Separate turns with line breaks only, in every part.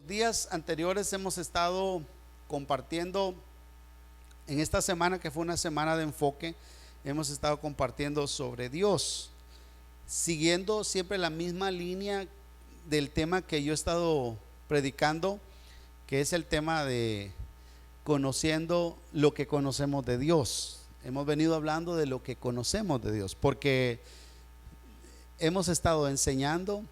días anteriores hemos estado compartiendo, en esta semana que fue una semana de enfoque, hemos estado compartiendo sobre Dios, siguiendo siempre la misma línea del tema que yo he estado predicando, que es el tema de conociendo lo que conocemos de Dios. Hemos venido hablando de lo que conocemos de Dios, porque hemos estado enseñando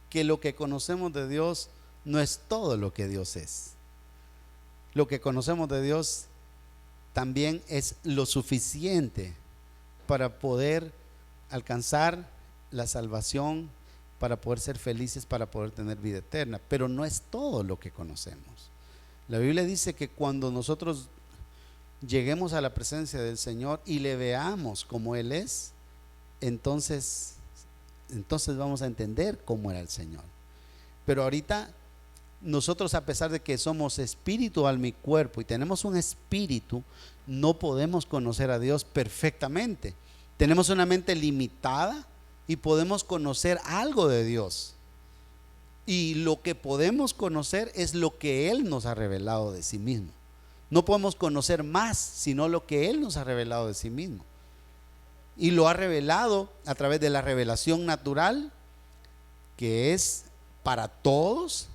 que lo que conocemos de Dios no es todo lo que Dios es. Lo que conocemos de Dios también es lo suficiente para poder alcanzar la salvación, para poder ser felices, para poder tener vida eterna, pero no es todo lo que conocemos. La Biblia dice que cuando nosotros lleguemos a la presencia del Señor y le veamos como Él es, entonces vamos a entender cómo era el Señor. Pero ahorita nosotros, a pesar de que somos espíritu, alma y cuerpo, y tenemos un espíritu, no podemos conocer a Dios perfectamente. Tenemos una mente limitada y podemos conocer algo de Dios, y lo que podemos conocer es lo que Él nos ha revelado de sí mismo. No podemos conocer más sino lo que Él nos ha revelado de sí mismo, y lo ha revelado a través de la revelación natural, que es para todos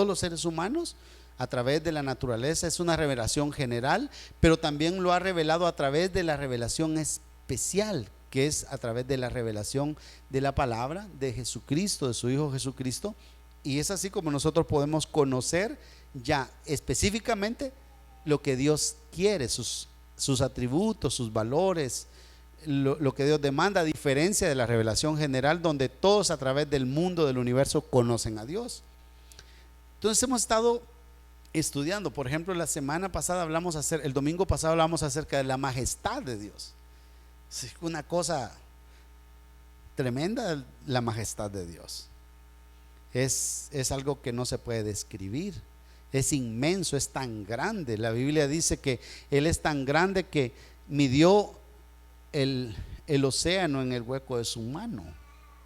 los seres humanos. A través de la naturaleza es una revelación general, pero también lo ha revelado a través de la revelación especial, que es a través de la revelación de la palabra de Jesucristo, de su Hijo Jesucristo. Y es así como nosotros podemos conocer ya específicamente lo que Dios quiere, sus atributos, sus valores, lo que Dios demanda, a diferencia de la revelación general, donde todos a través del mundo, del universo, conocen a Dios. Entonces hemos estado estudiando, por ejemplo, la semana pasada el domingo pasado hablamos acerca de la majestad de Dios. Es una cosa tremenda la majestad de Dios. Es algo que no se puede describir. Es inmenso, es tan grande. La Biblia dice que Él es tan grande que midió el océano en el hueco de su mano.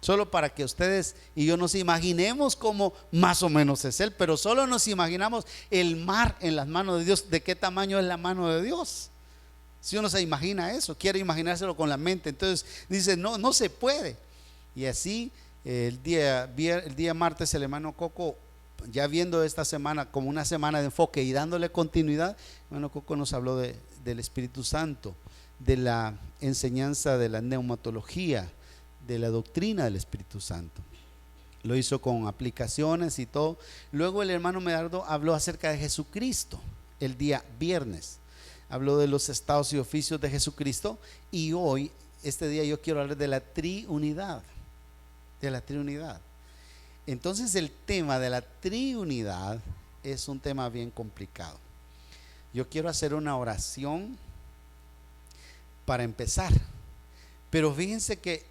Solo para que ustedes y yo nos imaginemos cómo más o menos es Él, pero solo nos imaginamos el mar en las manos de Dios. ¿De qué tamaño es la mano de Dios? Si uno se imagina eso, quiere imaginárselo con la mente, entonces dice no se puede. Y así el día martes el hermano Coco, ya viendo esta semana como una semana de enfoque y dándole continuidad, el hermano Coco nos habló del Espíritu Santo, de la enseñanza de la neumatología, de la doctrina del Espíritu Santo. Lo hizo con aplicaciones y todo. Luego el hermano Medardo habló acerca de Jesucristo el día viernes. Habló de los estados y oficios de Jesucristo, y hoy, este día, yo quiero hablar de la triunidad. De la triunidad. Entonces el tema de la triunidad es un tema bien complicado. Yo quiero hacer una oración para empezar, pero fíjense que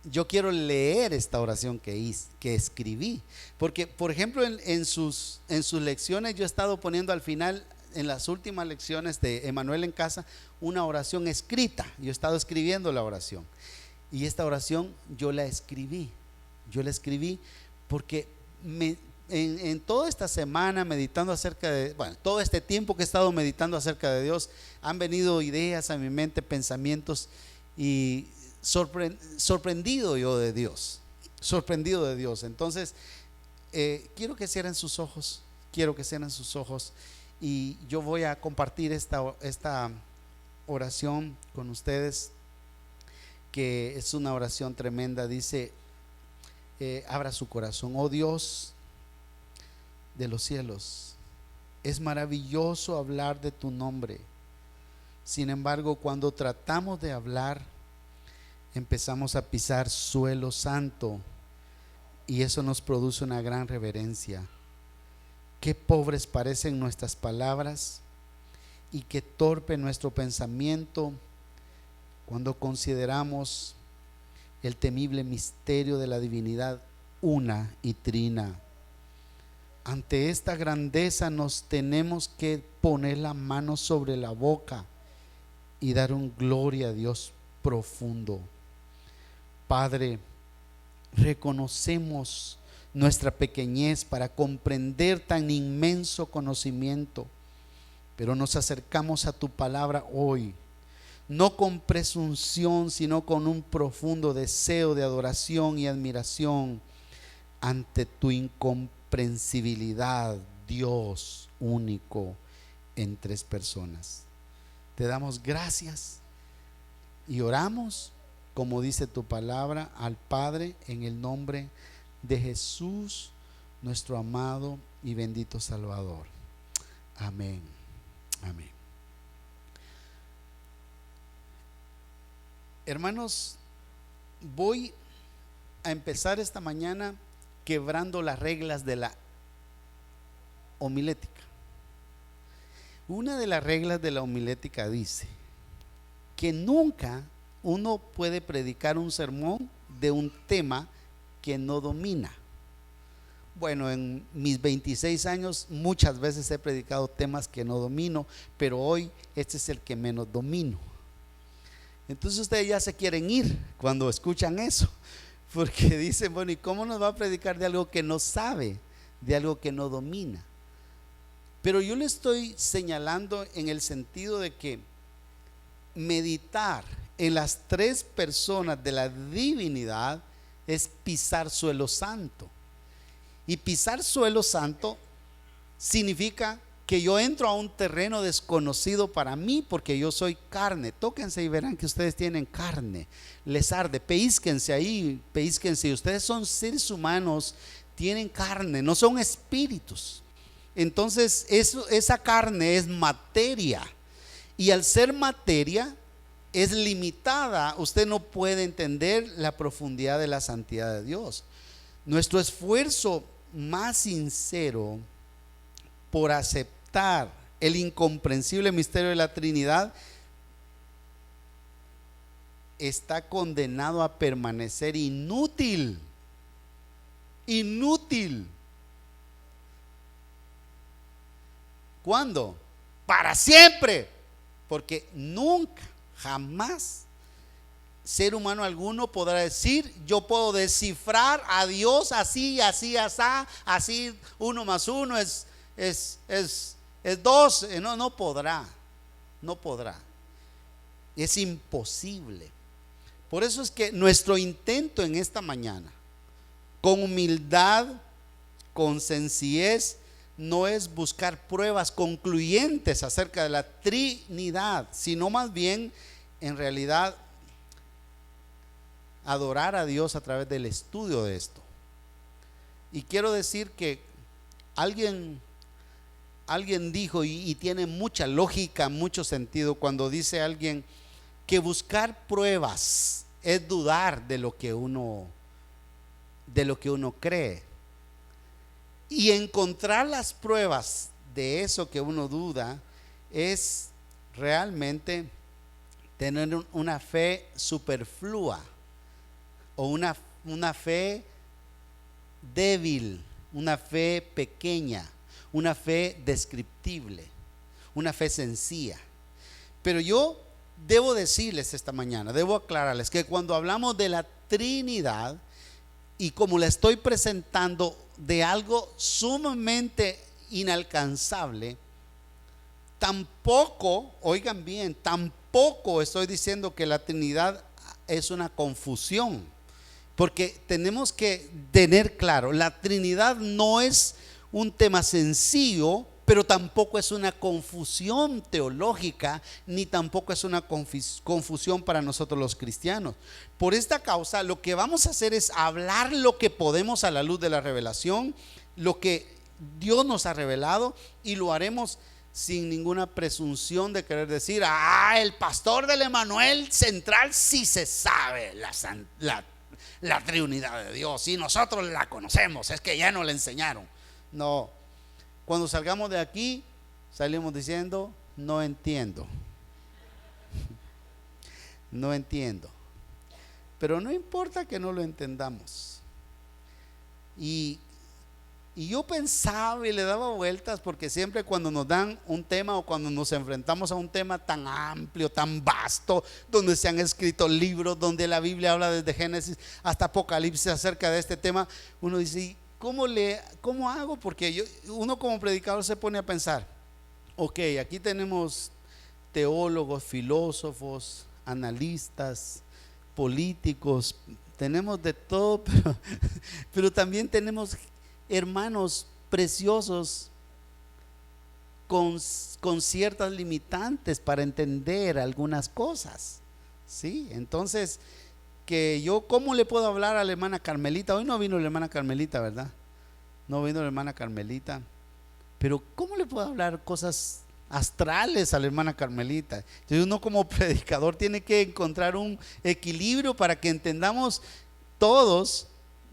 yo quiero leer esta oración que escribí, porque por ejemplo en sus lecciones yo he estado poniendo al final, en las últimas lecciones de Emanuel en Casa, una oración escrita. Yo he estado escribiendo la oración, y esta oración yo la escribí porque en toda esta semana meditando acerca de, todo este tiempo que he estado meditando acerca de Dios, han venido ideas a mi mente, pensamientos, y sorprendido yo de Dios, Entonces quiero que cierren sus ojos, y yo voy a compartir esta oración con ustedes, que es una oración tremenda. Dice, abra su corazón. Oh Dios de los cielos, es maravilloso hablar de tu nombre. Sin embargo, cuando tratamos de hablar, empezamos a pisar suelo santo, y eso nos produce una gran reverencia. Qué pobres parecen nuestras palabras, y qué torpe nuestro pensamiento cuando consideramos el temible misterio de la divinidad una y trina. Ante esta grandeza nos tenemos que poner la mano sobre la boca y dar un gloria a Dios profundo. Padre, reconocemos nuestra pequeñez para comprender tan inmenso conocimiento. Pero nos acercamos a tu palabra hoy, no con presunción, sino con un profundo deseo de adoración y admiración ante tu incomprensibilidad, Dios único en tres personas. Te damos gracias y oramos, como dice tu palabra, al Padre en el nombre de Jesús, nuestro amado y bendito Salvador. Amén. Amén. Hermanos, voy a empezar esta mañana quebrando las reglas de la homilética. Una de las reglas de la homilética dice que nunca uno puede predicar un sermón de un tema que no domina. Bueno, en mis 26 años muchas veces he predicado temas que no domino, pero hoy este es el que menos domino. Entonces ustedes ya se quieren ir cuando escuchan eso, porque dicen, bueno, ¿y cómo nos va a predicar de algo que no sabe, de algo que no domina? Pero yo le estoy señalando en el sentido de que meditar en las tres personas de la divinidad es pisar suelo santo. Y pisar suelo santo significa que yo entro a un terreno desconocido para mí, porque yo soy carne. Tóquense y verán que ustedes tienen carne, les arde, peísquense ahí, peísquense. Ustedes son seres humanos, tienen carne, no son espíritus. Entonces esa carne es materia, y al ser materia es limitada. Usted no puede entender la profundidad de la santidad de Dios. Nuestro esfuerzo más sincero por aceptar el incomprensible misterio de la Trinidad está condenado a permanecer inútil. Inútil. ¿Cuándo? Para siempre. Porque nunca, jamás ser humano alguno podrá decir, yo puedo descifrar a Dios así, así, así, 1 más 1 es 2. No podrá, no podrá. Es imposible. Por eso es que nuestro intento en esta mañana, con humildad, con sencillez, no es buscar pruebas concluyentes acerca de la Trinidad, sino más bien, en realidad, adorar a Dios a través del estudio de esto. Y quiero decir que alguien dijo, y tiene mucha lógica, mucho sentido, cuando dice alguien que buscar pruebas es dudar de lo que uno cree, y encontrar las pruebas de eso que uno duda es realmente tener una fe superflua, o una fe débil, una fe pequeña, una fe descriptible, una fe sencilla. Pero yo debo decirles esta mañana, debo aclararles que cuando hablamos de la Trinidad, y como la estoy presentando de algo sumamente inalcanzable, tampoco, oigan bien, tampoco estoy diciendo que la Trinidad es una confusión. Porque tenemos que tener claro, la Trinidad no es un tema sencillo, pero tampoco es una confusión teológica, ni tampoco es una confusión para nosotros los cristianos. Por esta causa, lo que vamos a hacer es hablar lo que podemos a la luz de la revelación, lo que Dios nos ha revelado, y lo haremos sin ninguna presunción de querer decir, el pastor del Emanuel Central sí se sabe la Trinidad de Dios, y nosotros la conocemos, es que ya nos la enseñaron. No, cuando salgamos de aquí, salimos diciendo, no entiendo. No entiendo. Pero no importa que no lo entendamos. Y yo pensaba y le daba vueltas, porque siempre cuando nos dan un tema, o cuando nos enfrentamos a un tema tan amplio, tan vasto, donde se han escrito libros, donde la Biblia habla desde Génesis hasta Apocalipsis acerca de este tema, uno dice, ¿cómo hago? Porque uno como predicador se pone a pensar, ok, aquí tenemos teólogos, filósofos, analistas, políticos, tenemos de todo, pero también tenemos hermanos preciosos con ciertas limitantes para entender algunas cosas, ¿sí? Entonces, ¿cómo le puedo hablar a la hermana Carmelita? Hoy no vino la hermana Carmelita, ¿verdad? No vino la hermana Carmelita, pero ¿cómo le puedo hablar cosas astrales a la hermana Carmelita? Entonces uno como predicador tiene que encontrar un equilibrio para que entendamos todos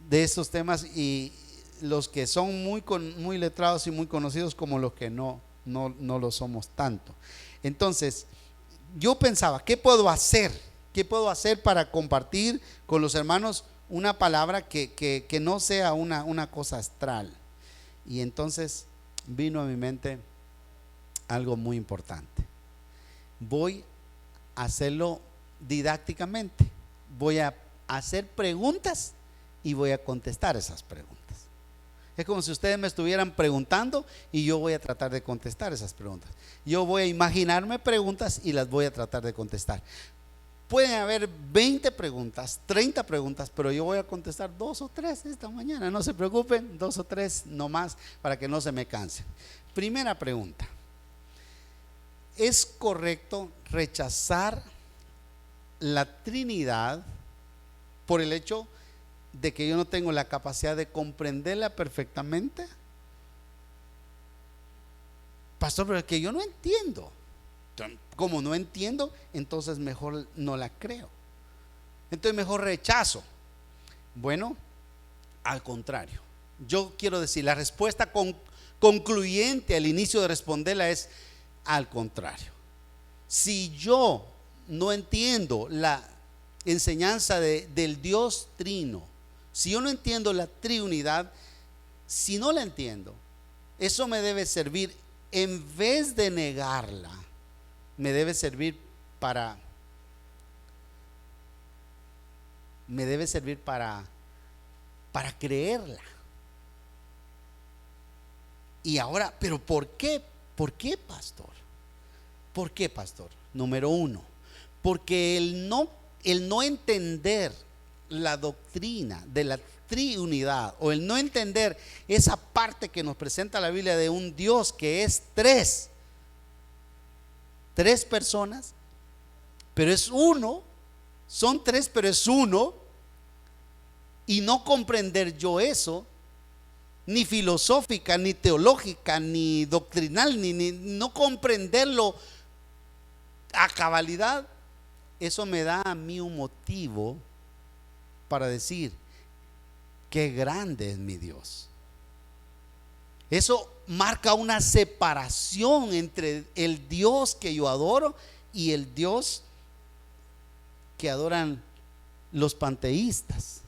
de estos temas, y los que son muy letrados y muy conocidos, como los que no lo somos tanto. Entonces yo pensaba, ¿qué puedo hacer? ¿Qué puedo hacer para compartir con los hermanos una palabra que no sea una cosa astral? Y entonces vino a mi mente algo muy importante. Voy a hacerlo didácticamente. Voy a hacer preguntas y voy a contestar esas preguntas. Es como si ustedes me estuvieran preguntando y yo voy a tratar de contestar esas preguntas. Yo voy a imaginarme preguntas y las voy a tratar de contestar. Pueden haber 20 preguntas, 30 preguntas, pero yo voy a contestar 2 o 3 esta mañana. No se preocupen, 2 o 3 no más, para que no se me cansen. Primera pregunta: ¿es correcto rechazar la Trinidad por el hecho de que yo no tengo la capacidad de comprenderla perfectamente? Pastor, pero es que yo no entiendo. Como no entiendo, entonces mejor no la creo, entonces mejor rechazo. Bueno, al contrario, yo quiero decir, la respuesta concluyente al inicio de responderla es al contrario. Si yo no entiendo la enseñanza del Dios Trino, si yo no entiendo la Trinidad, si no la entiendo, eso me debe servir, en vez de negarla, me debe servir para creerla. Y ahora, ¿pero por qué? ¿Por qué, pastor? ¿Por qué, pastor? Número uno, porque el no entender la doctrina de la Trinidad, o el no entender esa parte que nos presenta la Biblia de un Dios que es tres personas, pero es uno, son tres pero es uno, y no comprender yo eso, ni filosófica, ni teológica, ni doctrinal, ni no comprenderlo a cabalidad, eso me da a mí un motivo para decir: qué grande es mi Dios. Eso marca una separación entre el Dios que yo adoro y el Dios que adoran los panteístas,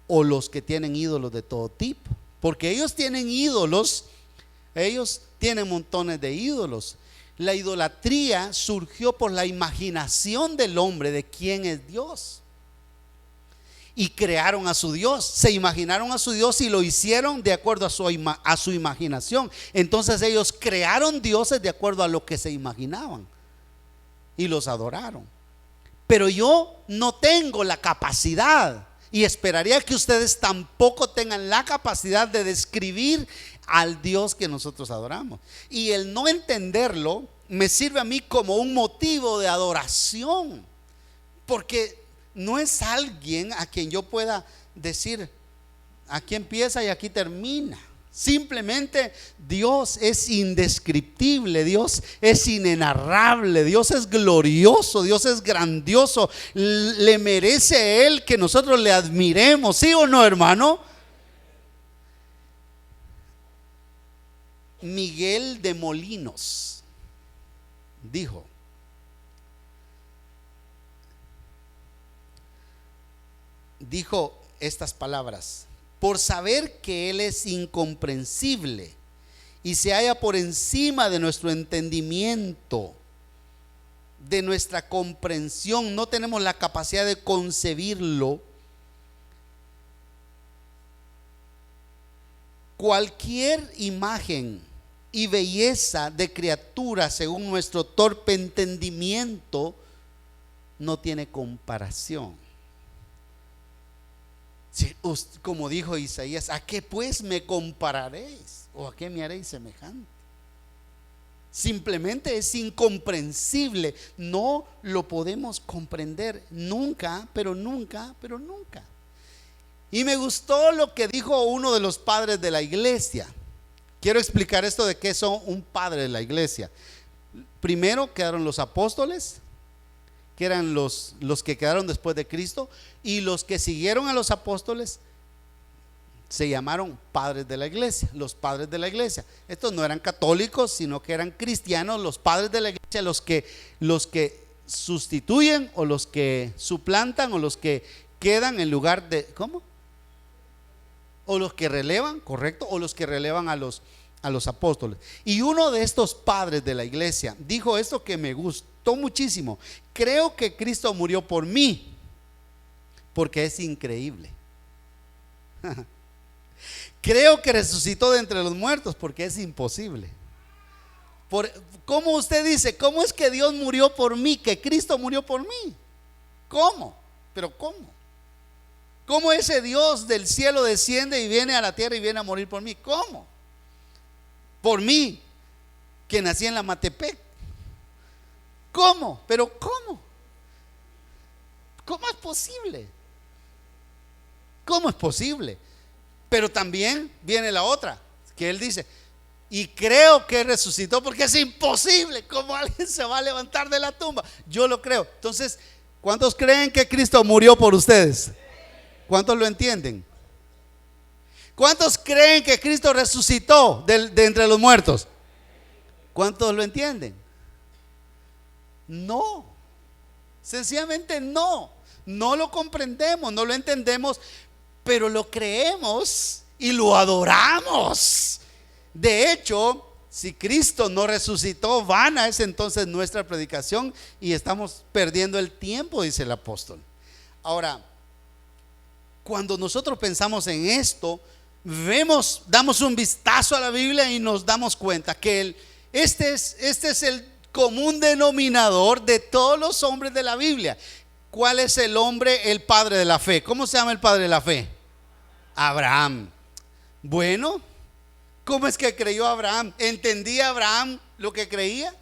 o los que tienen ídolos de todo tipo, porque ellos tienen ídolos, ellos tienen montones de ídolos. La idolatría surgió por la imaginación del hombre de quién es Dios, y crearon a su Dios, se imaginaron a su Dios y lo hicieron de acuerdo a su imaginación. Entonces ellos crearon dioses de acuerdo a lo que se imaginaban y los adoraron. Pero yo no tengo la capacidad, y esperaría que ustedes tampoco tengan la capacidad, de describir al Dios que nosotros adoramos. Y el no entenderlo me sirve a mí como un motivo de adoración, porque no es alguien a quien yo pueda decir: aquí empieza y aquí termina. Simplemente Dios es indescriptible, Dios es inenarrable, Dios es glorioso, Dios es grandioso. Le merece a Él que nosotros le admiremos, ¿sí o no, hermano? Miguel de Molinos dijo estas palabras: por saber que Él es incomprensible y se halla por encima de nuestro entendimiento, de nuestra comprensión, no tenemos la capacidad de concebirlo. cualquier imagen y belleza de criatura según nuestro torpe entendimiento no tiene comparación. Como dijo Isaías, ¿a qué pues me compararéis? ¿O a qué me haréis semejante? Simplemente es incomprensible. No lo podemos comprender nunca, pero nunca, pero nunca. Y me gustó lo que dijo uno de los padres de la iglesia. Quiero explicar esto de qué son un padre de la iglesia. Primero quedaron los apóstoles, que eran los que quedaron después de Cristo, y los que siguieron a los apóstoles se llamaron padres de la iglesia, los padres de la iglesia. Estos no eran católicos, sino que eran cristianos, los padres de la iglesia, los que sustituyen o los que suplantan o los que quedan en lugar de, ¿cómo? O los que relevan, correcto, o los que relevan a los apóstoles. Y uno de estos padres de la iglesia dijo esto que me gustó muchísimo: creo que Cristo murió por mí porque es increíble. Creo que resucitó de entre los muertos porque es imposible. ¿Cómo usted dice? ¿Cómo es que Dios murió por mí? Que Cristo murió por mí. ¿Cómo? ¿Pero cómo? ¿Cómo ese Dios del cielo desciende y viene a la tierra y viene a morir por mí? ¿Cómo? Por mí, que nací en la Matepec. ¿Cómo? ¿Pero cómo? ¿Cómo es posible? ¿Cómo es posible? Pero también viene la otra, que él dice, y creo que resucitó porque es imposible. ¿Cómo alguien se va a levantar de la tumba? Yo lo creo. Entonces, ¿cuántos creen que Cristo murió por ustedes? ¿Cuántos lo entienden? ¿Cuántos creen que Cristo resucitó de entre los muertos? ¿Cuántos lo entienden? No, sencillamente no. No lo comprendemos, no lo entendemos, pero lo creemos y lo adoramos. De hecho, si Cristo no resucitó, vana es entonces nuestra predicación y estamos perdiendo el tiempo, dice el apóstol. Ahora, cuando nosotros pensamos en esto, damos un vistazo a la Biblia y nos damos cuenta que este es el común denominador de todos los hombres de la Biblia. ¿Cuál es el hombre, el padre de la fe? ¿Cómo se llama el padre de la fe? Abraham. Bueno, ¿cómo es que creyó Abraham? ¿Entendía Abraham lo que creía?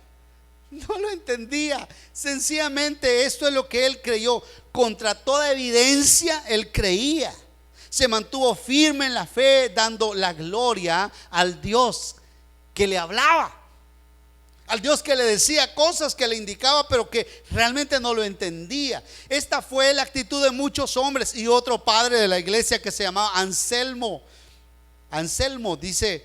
No lo entendía. Sencillamente esto es lo que él creyó. Contra toda evidencia él creía. Se mantuvo firme en la fe, dando la gloria al Dios que le hablaba, al Dios que le decía cosas, que le indicaba, pero que realmente no lo entendía. Esta fue la actitud de muchos hombres. Y otro padre de la iglesia que se llamaba Anselmo. Anselmo dice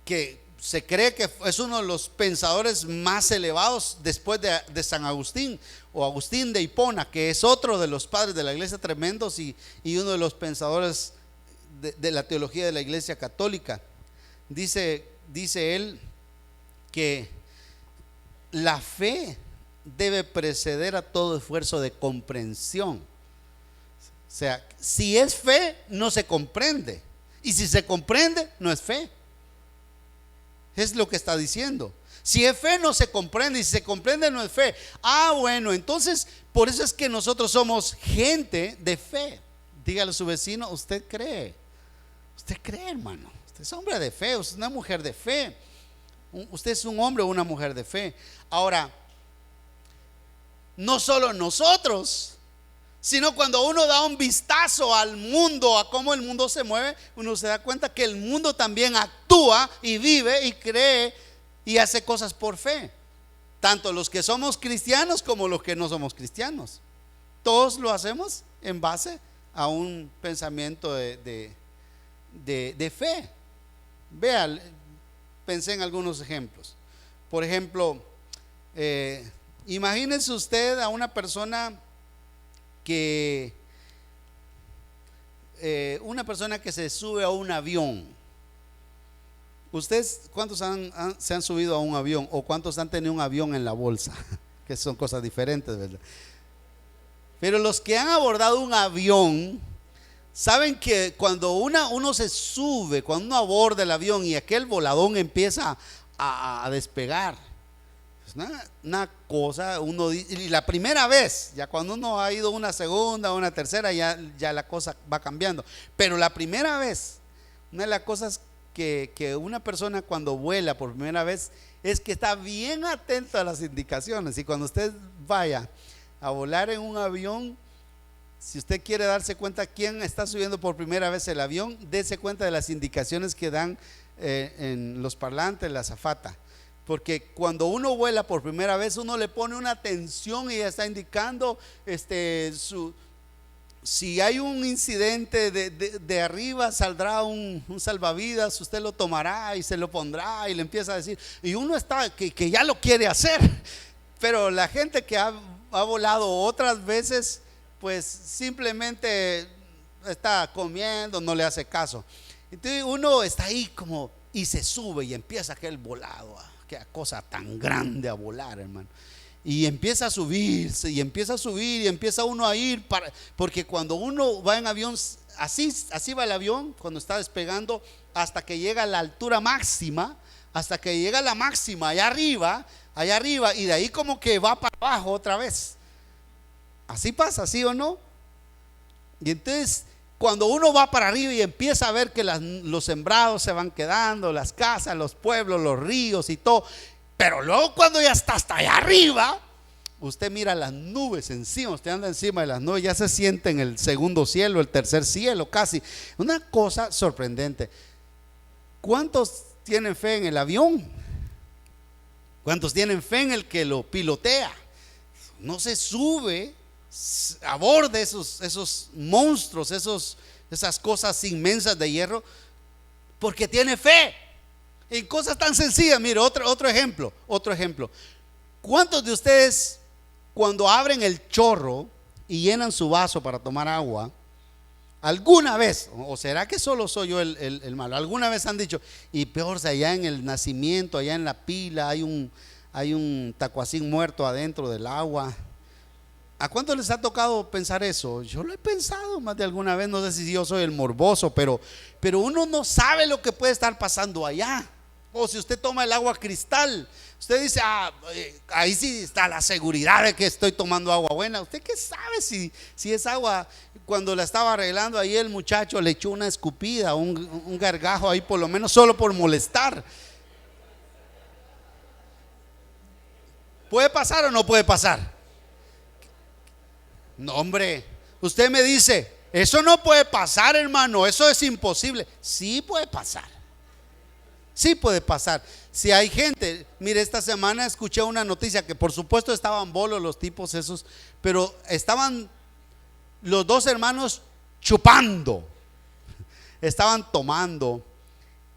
que se cree que es uno de los pensadores más elevados después de San Agustín, o Agustín de Hipona, que es otro de los padres de la iglesia tremendos y uno de los pensadores de la teología de la iglesia católica. Dice él que la fe debe preceder a todo esfuerzo de comprensión. O sea, si es fe, no se comprende, y si se comprende, no es fe. Es lo que está diciendo. Si es fe, no se comprende, y si se comprende, no es fe. Bueno, entonces por eso es que nosotros somos gente de fe. Dígale a su vecino: usted cree, hermano. Usted es hombre de fe, usted es una mujer de fe. Usted es un hombre o una mujer de fe. Ahora, no solo nosotros, sino cuando uno da un vistazo al mundo, a cómo el mundo se mueve, uno se da cuenta que el mundo también actúa y vive y cree y hace cosas por fe. Tanto los que somos cristianos como los que no somos cristianos. Todos lo hacemos en base a un pensamiento de fe. Vea, pensé en algunos ejemplos. Por ejemplo, imagínese usted a una persona que se sube a un avión. ¿Ustedes cuántos se han subido a un avión? ¿O cuántos han tenido un avión en la bolsa? Que son cosas diferentes, ¿verdad? Pero los que han abordado un avión Saben que cuando uno se sube, cuando uno aborda el avión y aquel voladón empieza a despegar, es una cosa, y la primera vez, ya cuando uno ha ido una segunda, una tercera, ya la cosa va cambiando. Pero la primera vez, una de las cosas que una persona cuando vuela por primera vez es que está bien atento a las indicaciones. Y cuando usted vaya a volar en un avión, si usted quiere darse cuenta quién está subiendo por primera vez el avión, dése cuenta de las indicaciones que dan en los parlantes, la azafata. Porque cuando uno vuela por primera vez, uno le pone una atención y ya está indicando si hay un incidente de arriba, saldrá un salvavidas, usted lo tomará y se lo pondrá y le empieza a decir. Y uno está que ya lo quiere hacer, pero la gente que ha volado otras veces, pues simplemente está comiendo, no le hace caso. Entonces uno está ahí como y se sube y empieza aquel volado, qué cosa tan grande a volar, hermano. Y empieza a subirse y empieza a subir y empieza uno a ir porque cuando uno va en avión, así va el avión cuando está despegando hasta que llega a la altura máxima, hasta que llega a la máxima allá arriba, y de ahí como que va para abajo otra vez. Así pasa, ¿sí o no? Y entonces cuando uno va para arriba y empieza a ver que los sembrados se van quedando, las casas, los pueblos, los ríos y todo, pero luego cuando ya está hasta allá arriba, usted mira las nubes encima, usted anda encima de las nubes, ya se siente en el segundo cielo, el tercer cielo casi. Una cosa sorprendente. ¿Cuántos tienen fe en el avión? ¿Cuántos tienen fe en el que lo pilotea? No se sube aborda esos monstruos, esas cosas inmensas de hierro, porque tiene fe en cosas tan sencillas. Mire, otro ejemplo. ¿Cuántos de ustedes cuando abren el chorro y llenan su vaso para tomar agua, alguna vez, o será que solo soy yo el malo, alguna vez han dicho, y peor si allá en el nacimiento, allá en la pila hay un tacuacín muerto adentro del agua? ¿A cuántos les ha tocado pensar eso? Yo lo he pensado más de alguna vez, no sé si yo soy el morboso, pero uno no sabe lo que puede estar pasando allá. O si usted toma el agua cristal, usted dice, ahí sí está la seguridad de que estoy tomando agua buena. ¿Usted qué sabe si es agua? Cuando la estaba arreglando ahí, el muchacho le echó una escupida, un gargajo ahí, por lo menos solo por molestar. ¿Puede pasar o no puede pasar? No, hombre, usted me dice, eso no puede pasar, hermano, eso es imposible. Sí puede pasar. Sí puede pasar. Si hay gente, mire, esta semana escuché una noticia que por supuesto estaban bolos los tipos esos, pero estaban los dos hermanos chupando, estaban tomando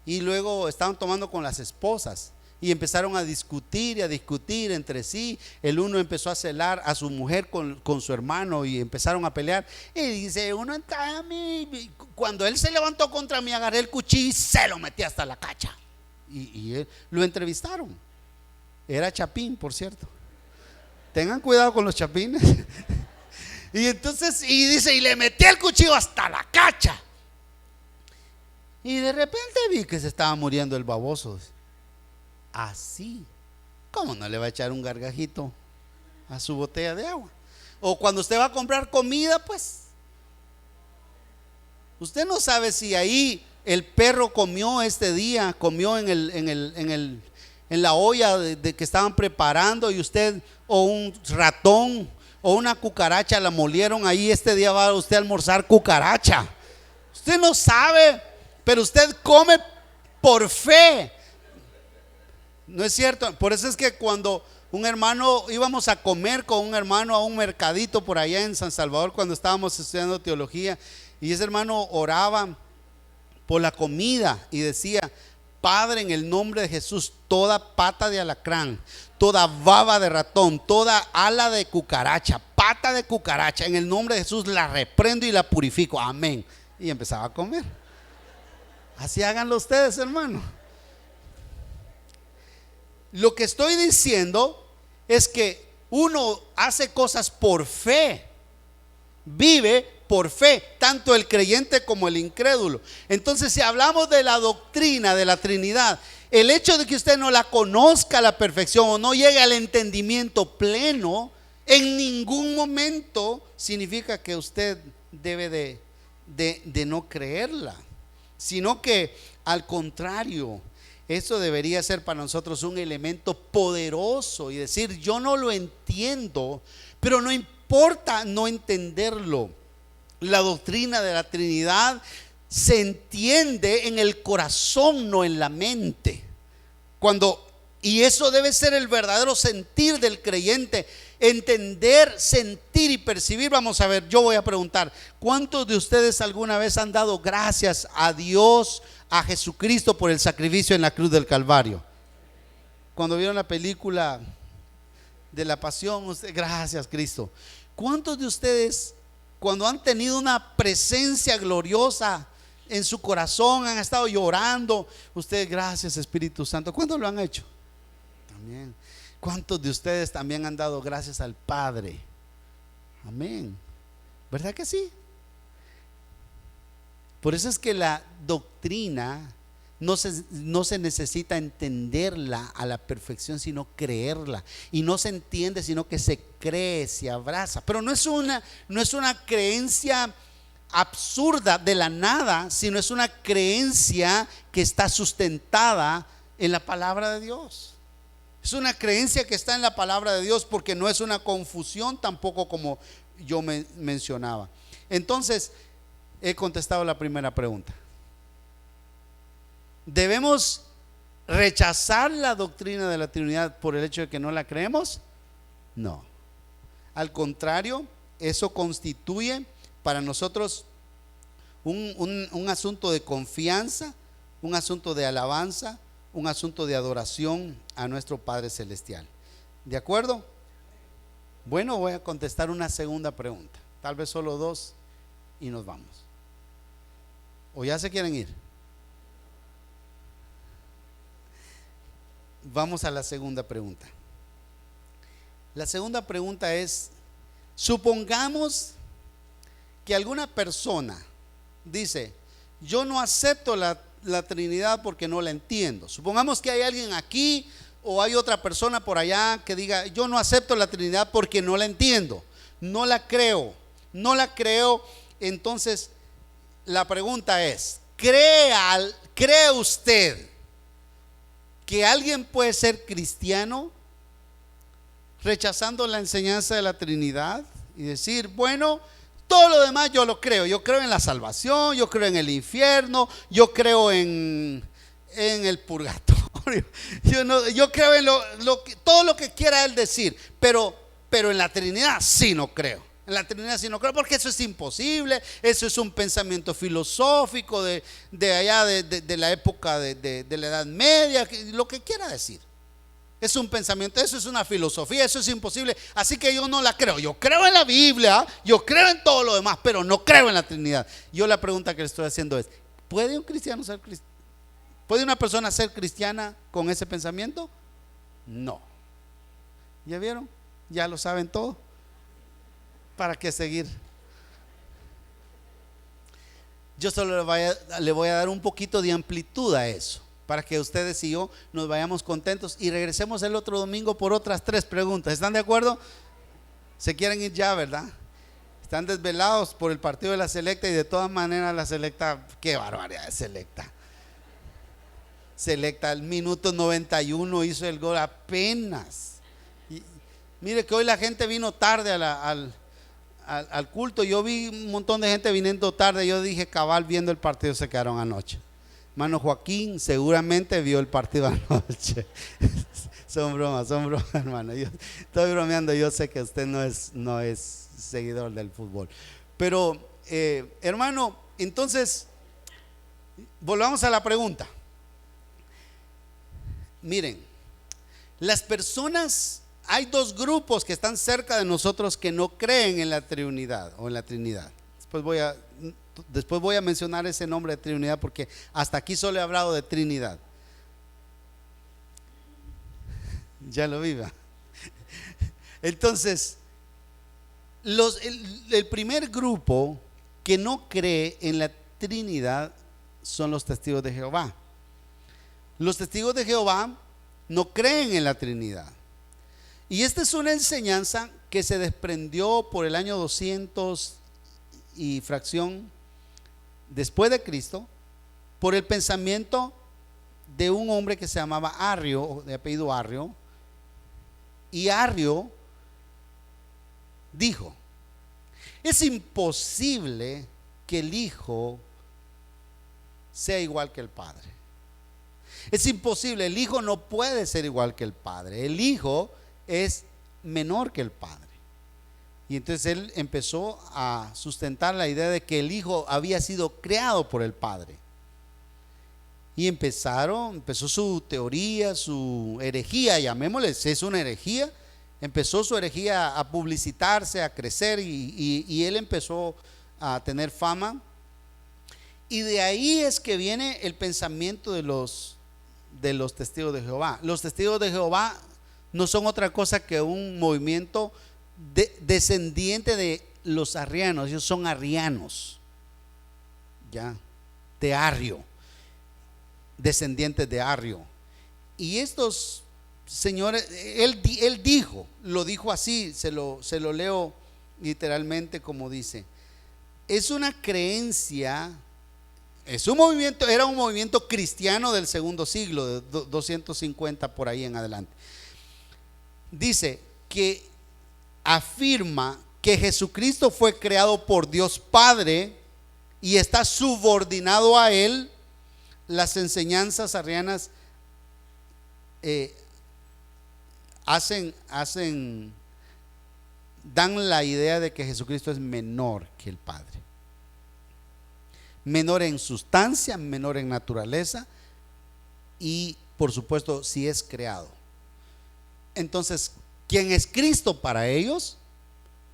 y luego estaban tomando con las esposas. Y empezaron a discutir entre sí. El uno empezó a celar a su mujer con su hermano y empezaron a pelear. Y dice uno, cuando él se levantó contra mí, agarré el cuchillo y se lo metí hasta la cacha. Y él, lo entrevistaron. Era chapín, por cierto. Tengan cuidado con los chapines. Y entonces, y dice, y le metí el cuchillo hasta la cacha. Y de repente vi que se estaba muriendo el baboso. Así, ¿cómo no le va a echar un gargajito a su botella de agua? O cuando usted va a comprar comida, pues usted no sabe si ahí el perro comió ese día, comió en la olla de que estaban preparando, y usted, o un ratón o una cucaracha la molieron ahí. Este día va usted a almorzar cucaracha. Usted no sabe, pero usted come por fe. ¿No es cierto? Por eso es que cuando un hermano, íbamos a comer con un hermano a un mercadito por allá en San Salvador, cuando estábamos estudiando teología, y ese hermano oraba por la comida y decía: Padre, en el nombre de Jesús, toda pata de alacrán, toda baba de ratón, toda ala de cucaracha, pata de cucaracha, en el nombre de Jesús la reprendo y la purifico, amén. Y empezaba a comer. Así háganlo ustedes, hermano. Lo que estoy diciendo es que uno hace cosas por fe. vive por fe, tanto el creyente como el incrédulo. Entonces, si hablamos de la doctrina de la Trinidad, el hecho de que usted no la conozca a la perfección o no llegue al entendimiento pleno, en ningún momento significa que usted debe de no creerla, sino que al contrario, eso debería ser para nosotros un elemento poderoso y decir: yo no lo entiendo, pero no importa no entenderlo. La doctrina de la Trinidad se entiende en el corazón, no en la mente. Y eso debe ser el verdadero sentir del creyente: entender, sentir y percibir. Vamos a ver, yo voy a preguntar: ¿cuántos de ustedes alguna vez han dado gracias a Dios, a Jesucristo, por el sacrificio en la cruz del Calvario? Cuando vieron la película de la Pasión, usted: gracias, Cristo. ¿Cuántos de ustedes, cuando han tenido una presencia gloriosa en su corazón, han estado llorando, usted: gracias, Espíritu Santo? ¿Cuántos lo han hecho? También. ¿Cuántos de ustedes también han dado gracias al Padre? Amén. ¿Verdad que sí? Por eso es que la doctrina no se necesita entenderla a la perfección, sino creerla. Y no se entiende, sino que se cree, se abraza. Pero no es una creencia absurda de la nada, sino es una creencia que está sustentada en la palabra de Dios. Es una creencia que está en la palabra de Dios, porque no es una confusión tampoco, como yo mencionaba. Entonces, he contestado la primera pregunta. ¿Debemos rechazar la doctrina de la Trinidad por el hecho de que no la creemos? No. Al contrario, eso constituye para nosotros un asunto de confianza, un asunto de alabanza, un asunto de adoración a nuestro Padre Celestial. ¿De acuerdo? Bueno, voy a contestar una segunda pregunta, tal vez solo dos, y nos vamos. ¿O ya se quieren ir? Vamos a la segunda pregunta. La segunda pregunta es: supongamos que alguna persona dice: yo no acepto la Trinidad porque no la entiendo. Supongamos que hay alguien aquí o hay otra persona por allá que diga: yo no acepto la Trinidad porque no la entiendo, no la creo. Entonces la pregunta es: ¿cree usted que alguien puede ser cristiano rechazando la enseñanza de la Trinidad y decir: bueno, todo lo demás yo lo creo, yo creo en la salvación, yo creo en el infierno, yo creo en el purgatorio, yo creo en todo lo que quiera él decir, pero en la Trinidad sí no creo? En la Trinidad sí no creo, porque eso es imposible, eso es un pensamiento filosófico de allá de la época de la Edad Media, lo que quiera decir. Es un pensamiento, eso es una filosofía, eso es imposible, así que yo no la creo. Yo creo en la Biblia, yo creo en todo lo demás, pero no creo en la Trinidad. Yo la pregunta que le estoy haciendo es: ¿puede un cristiano ser cristiano? ¿Puede una persona ser cristiana con ese pensamiento? No. ¿Ya vieron? Ya lo saben todo. ¿Para qué seguir? Yo solo le voy a dar un poquito de amplitud a eso, para que ustedes y yo nos vayamos contentos y regresemos el otro domingo por otras 3 preguntas. ¿Están de acuerdo? Se quieren ir ya, ¿verdad? Están desvelados por el partido de la Selecta, y de todas maneras la Selecta, qué barbaridad de Selecta al minuto 91 hizo el gol apenas. Y mire que hoy la gente vino tarde al culto. Yo vi un montón de gente viniendo tarde. Yo dije: cabal, viendo el partido se quedaron anoche. Hermano Joaquín seguramente vio el partido anoche. Son bromas, hermano. Yo estoy bromeando. Yo sé que usted no es seguidor del fútbol. Pero hermano, entonces volvamos a la pregunta. Miren, las personas, hay 2 grupos que están cerca de nosotros que no creen en la Trinidad o en la Trinidad. Después voy a mencionar ese nombre de Trinidad, porque hasta aquí solo he hablado de Trinidad. Ya lo viva. Entonces, El primer grupo que no cree en la Trinidad son los testigos de Jehová. Los testigos de Jehová no creen en la Trinidad. Y esta es una enseñanza que se desprendió por el año 200 y fracción después de Cristo, por el pensamiento de un hombre que se llamaba Arrio, de apellido Arrio. Y Arrio dijo: es imposible que el Hijo sea igual que el Padre. Es imposible, el Hijo no puede ser igual que el Padre. El Hijo es menor que el Padre. Y entonces él empezó a sustentar la idea de que el Hijo había sido creado por el Padre. Y empezó su teoría, su herejía, llamémosle, es una herejía. Empezó su herejía a publicitarse, a crecer, y él empezó a tener fama. Y de ahí es que viene el pensamiento de los testigos de Jehová. Los testigos de Jehová no son otra cosa que un movimiento descendiente de los arrianos. Ellos son arrianos, ya, de Arrio, descendientes de Arrio. Y estos señores, él dijo, lo dijo así, se lo leo literalmente como dice: es una creencia, es un movimiento, era un movimiento cristiano del segundo siglo, de 250 por ahí en adelante. Dice que afirma que Jesucristo fue creado por Dios Padre y está subordinado a él. Las enseñanzas arrianas dan la idea de que Jesucristo es menor que el Padre, menor en sustancia, menor en naturaleza, y por supuesto si es creado. Entonces, quien es Cristo para ellos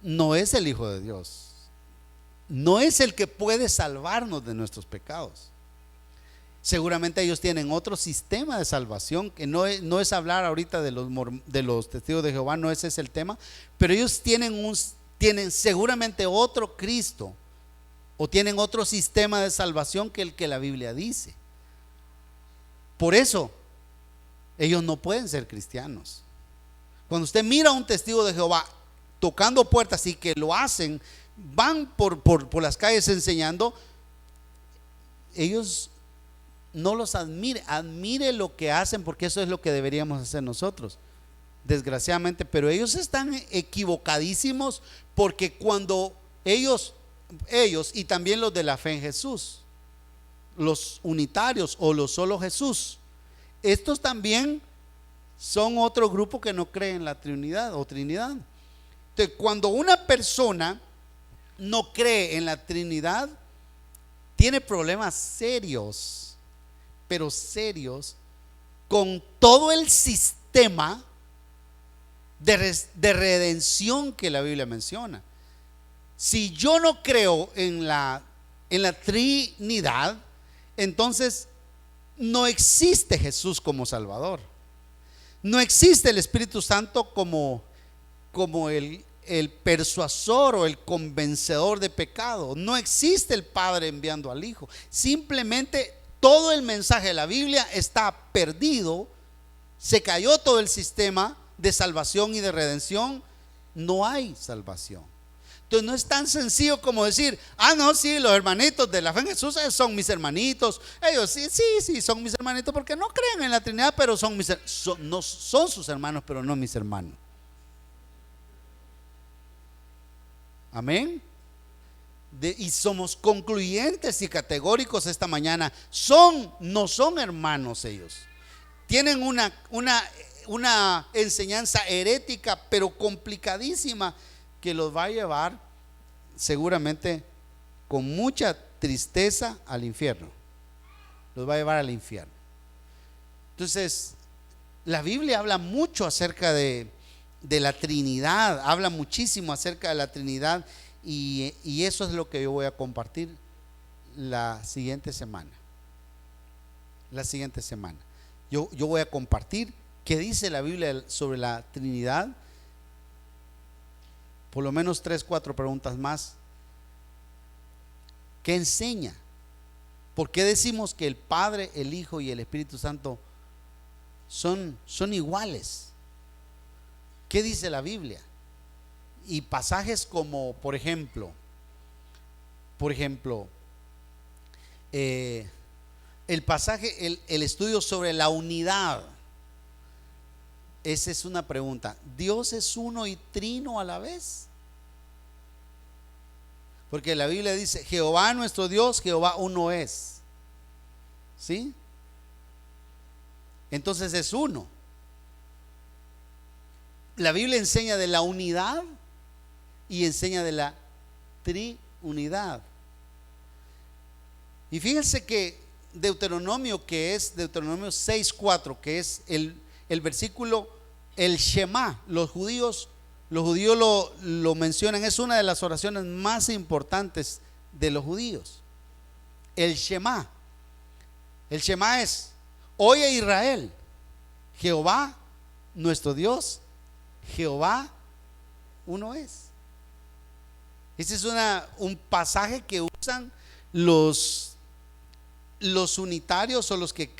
no es el Hijo de Dios, no es el que puede salvarnos de nuestros pecados. Seguramente ellos tienen otro sistema de salvación, que no es hablar ahorita de los testigos de Jehová, no ese es el tema, pero ellos tienen seguramente otro Cristo, o tienen otro sistema de salvación que el que la Biblia dice. Por eso ellos no pueden ser cristianos. Cuando usted mira a un testigo de Jehová tocando puertas, y que lo hacen, van por las calles enseñando, ellos no los admire lo que hacen, porque eso es lo que deberíamos hacer nosotros, desgraciadamente. Pero ellos están equivocadísimos, porque cuando ellos y también los de la fe en Jesús, los unitarios o los solo Jesús, estos también son otro grupo que no cree en la Trinidad o Trinidad. Entonces, cuando una persona no cree en la Trinidad, tiene problemas serios, pero serios, con todo el sistema de redención que la Biblia menciona. Si yo no creo en la Trinidad, entonces no existe Jesús como Salvador, no existe el Espíritu Santo como el persuasor o el convencedor de pecado, no existe el Padre enviando al Hijo. Simplemente todo el mensaje de la Biblia está perdido, se cayó todo el sistema de salvación y de redención, no hay salvación. Entonces no es tan sencillo como decir: no, sí, los hermanitos de la fe en Jesús son mis hermanitos, ellos sí son mis hermanitos porque no creen en la Trinidad, pero son sus hermanos, pero no mis hermanos. Amén. Y somos concluyentes y categóricos esta mañana: no son hermanos ellos. Tienen una enseñanza herética, pero complicadísima, que los va a llevar seguramente con mucha tristeza al infierno. Los va a llevar al infierno. Entonces, la Biblia habla mucho acerca de la Trinidad, habla muchísimo acerca de la Trinidad, y eso es lo que yo voy a compartir la siguiente semana. Yo voy a compartir qué dice la Biblia sobre la Trinidad, por lo menos 3, 4 preguntas más. ¿Qué enseña? ¿Por qué decimos que el Padre, el Hijo y el Espíritu Santo son iguales? ¿Qué dice la Biblia? Y pasajes como, por ejemplo, el pasaje, el estudio sobre la unidad. Esa es una pregunta. ¿Dios es uno y trino a la vez? Porque la Biblia dice: Jehová nuestro Dios, Jehová uno es. ¿Sí? Entonces es uno. La Biblia enseña de la unidad y enseña de la triunidad. Y fíjense que Deuteronomio 6:4, que es el versículo, el Shema, los judíos lo mencionan, es una de las oraciones más importantes de los judíos. El Shema es: oye Israel, Jehová nuestro Dios, Jehová uno es. Este es un pasaje que usan los unitarios, o los que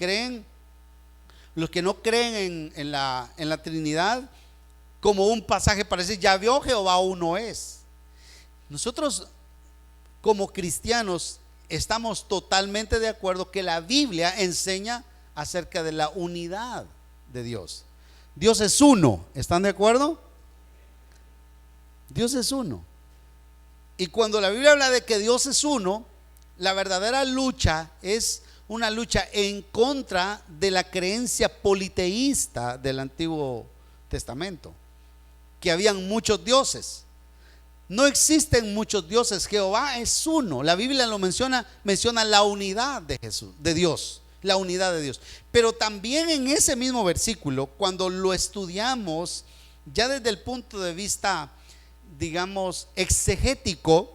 no creen en la Trinidad, como un pasaje para decir: ya vio, Jehová uno es. Nosotros como cristianos estamos totalmente de acuerdo que la Biblia enseña acerca de la unidad de Dios. Dios es uno, ¿están de acuerdo? Dios es uno. Y cuando la Biblia habla de que Dios es uno, la verdadera lucha es una lucha en contra de la creencia politeísta del Antiguo Testamento, que habían muchos dioses. No existen muchos dioses, Jehová es uno. La Biblia lo menciona la unidad de Jesús, de Dios, la unidad de Dios. Pero también en ese mismo versículo, cuando lo estudiamos ya desde el punto de vista, digamos, exegético,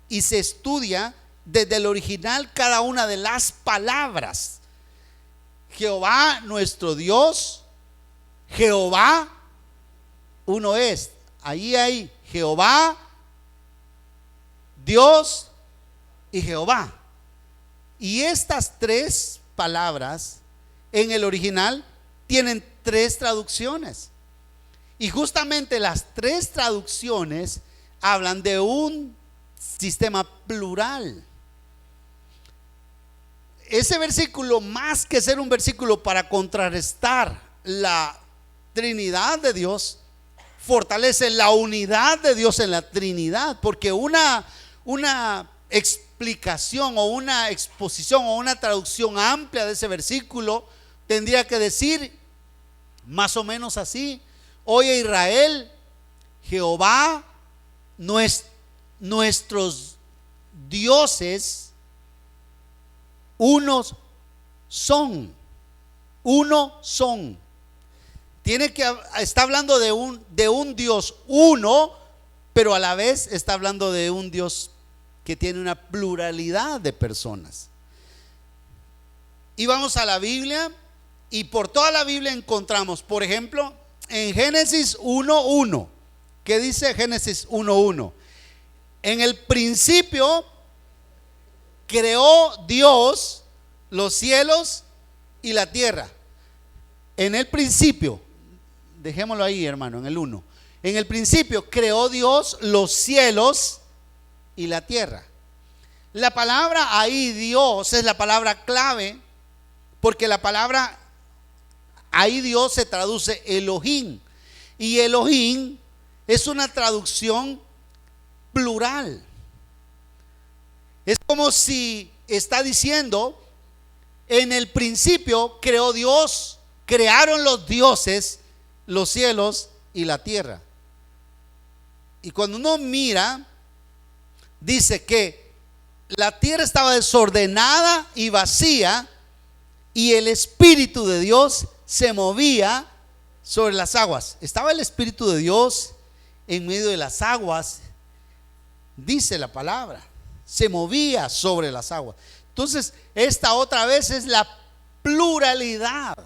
y se estudia desde el original cada una de las palabras: Jehová nuestro Dios, Jehová uno es. Allí hay Jehová, Dios y Jehová. Y estas tres palabras en el original tienen 3 traducciones. Y justamente las 3 traducciones hablan de un sistema plural. Ese versículo, más que ser un versículo para contrarrestar la Trinidad de Dios, fortalece la unidad de Dios en la Trinidad. Porque una explicación o una exposición o una traducción amplia de ese versículo tendría que decir más o menos así: oye Israel, Jehová nuestros dioses unos son. Está hablando de un Dios uno, pero a la vez está hablando de un Dios que tiene una pluralidad de personas. Y vamos a la Biblia, y por toda la Biblia encontramos, por ejemplo, en Génesis 1:1, ¿qué dice Génesis 1:1? En el principio creó Dios los cielos y la tierra. En el principio, dejémoslo ahí, hermano, en el 1. En el principio creó Dios los cielos y la tierra. La palabra ahí, Dios, es la palabra clave, porque la palabra ahí, Dios, se traduce Elohim, y Elohim es una traducción plural. Es como si está diciendo: en el principio creó Dios, crearon los dioses los cielos y la tierra. Y cuando uno mira, dice que la tierra estaba desordenada y vacía, y el Espíritu de Dios se movía sobre las aguas. Estaba el Espíritu de Dios en medio de las aguas, dice la palabra, se movía sobre las aguas. Entonces, esta otra vez es la pluralidad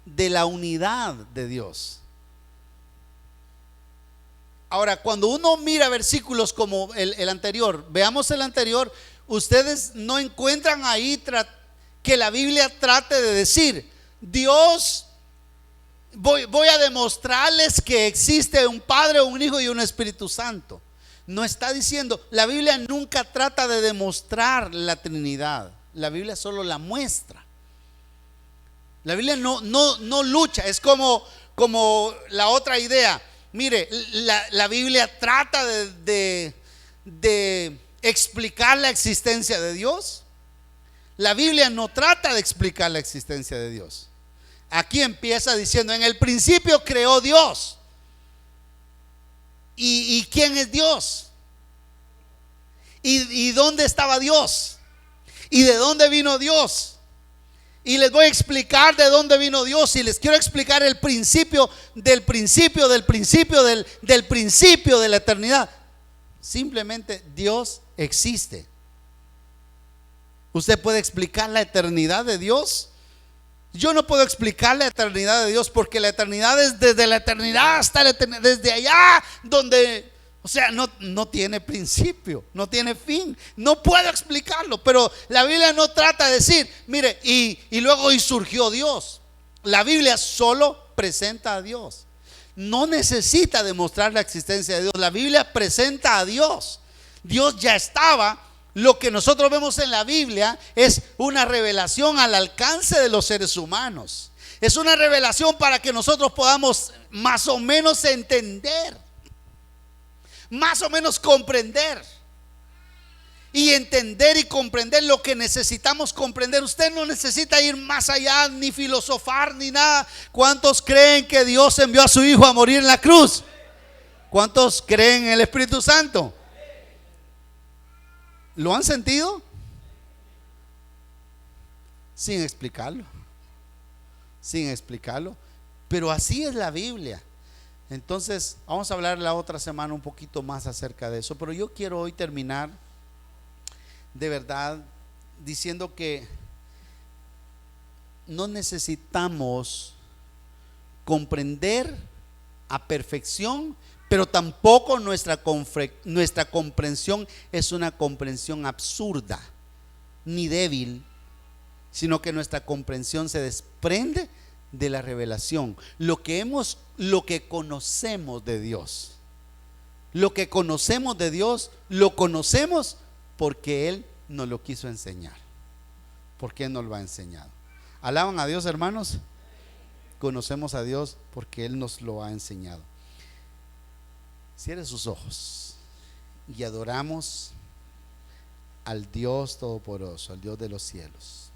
de la unidad de Dios. Ahora, cuando uno mira versículos como el anterior, veamos el anterior, ustedes no encuentran ahí que la Biblia trate de decir, Dios, voy a demostrarles que existe un Padre, un Hijo y un Espíritu Santo. No está diciendo, la Biblia nunca trata de demostrar la Trinidad, la Biblia solo la muestra. La Biblia no lucha, es como la otra idea. Mire, la Biblia trata de explicar la existencia de Dios. La Biblia no trata de explicar la existencia de Dios. Aquí empieza diciendo, en el principio creó Dios. ¿Y quién es Dios? ¿Y dónde estaba Dios? ¿Y de dónde vino Dios? Y les voy a explicar de dónde vino Dios. Y les quiero explicar el principio del principio del principio del principio de la eternidad. Simplemente Dios existe. ¿Usted puede explicar la eternidad de Dios? Yo no puedo explicar la eternidad de Dios, porque la eternidad es desde la eternidad hasta la eternidad, desde allá donde, o sea, no tiene principio, no tiene fin. No puedo explicarlo, pero la Biblia no trata de decir, mire, y luego surgió Dios. La Biblia solo presenta a Dios. No necesita demostrar la existencia de Dios. La Biblia presenta a Dios. Dios ya estaba. Lo que nosotros vemos en la Biblia es una revelación al alcance de los seres humanos. Es una revelación para que nosotros podamos más o menos entender, más o menos comprender y entender y comprender lo que necesitamos comprender. Usted no necesita ir más allá, ni filosofar, ni nada. ¿Cuántos creen que Dios envió a su Hijo a morir en la cruz? ¿Cuántos creen en el Espíritu Santo? ¿Lo han sentido? Sin explicarlo. Sin explicarlo. Pero así es la Biblia. Entonces, vamos a hablar la otra semana un poquito más acerca de eso. Pero yo quiero hoy terminar de verdad diciendo que no necesitamos comprender a perfección, pero tampoco nuestra comprensión es una comprensión absurda ni débil, sino que nuestra comprensión se desprende de la revelación. Lo que conocemos de Dios, lo conocemos porque Él nos lo quiso enseñar, porque Él nos lo ha enseñado. ¿Alaban a Dios, hermanos? Conocemos a Dios porque Él nos lo ha enseñado. Cierre sus ojos y adoramos al Dios Todopoderoso, al Dios de los cielos.